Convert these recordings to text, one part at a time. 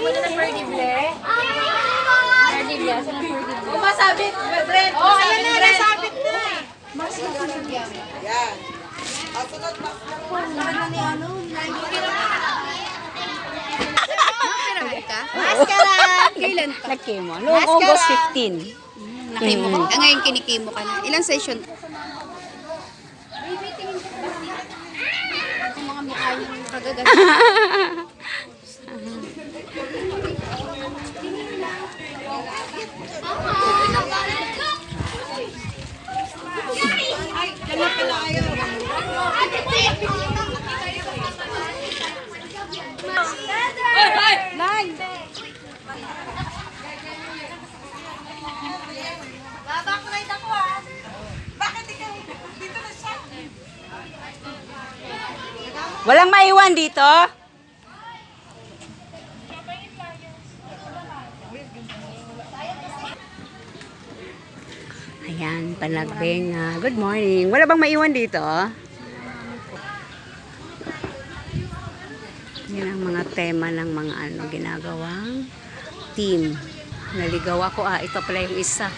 Wala na perdible. Perdible. Asa na perdible? Masabit, Bren. Oh, ayan na. Nasabit na. Yan. Asunod mas. Maskara! Kailan pa? Nag-chemo. Noong August 15. Nakimo ka. Ngayon kinikimo ka na. Ilang session? Mga mukha yung kagagat. Walang maiwan dito? Ayan, panagbing. Good morning. Wala bang maiwan dito? Yan ang mga tema ng mga ginagawang team. Naligaw ako. Ito pala yung isa.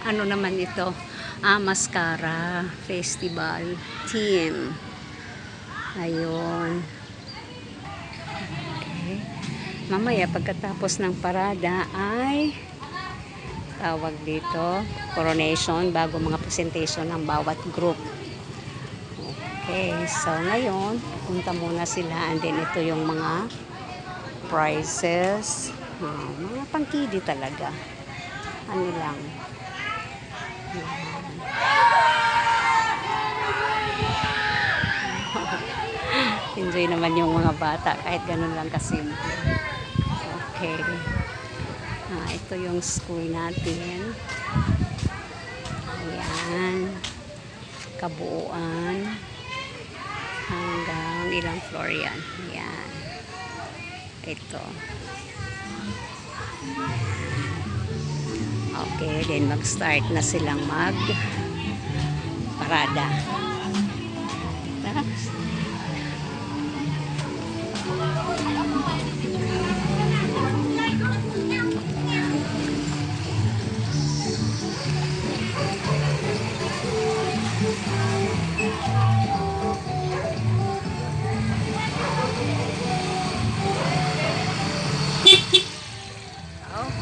Ano naman ito? Mascara Festival Team. Ayun. Okay. Mamaya pagkatapos ng parada ay tawag dito, coronation bago mga presentation ng bawat group. Okay, so ngayon, punta muna sila and then ito yung mga prizes. Mga pangkidi talaga. Ano lang. Enjoy naman yung mga bata kahit ganun lang kasimple. Okay. Ito yung school natin. Ayan. Kabuuan. Hanggang ilang floor yan. Ayan. Ito. Okay. Then mag-start na silang parada.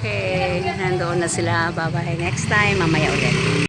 Okay, nandoon na sila. Bye-bye. Next time, mamaya ulit.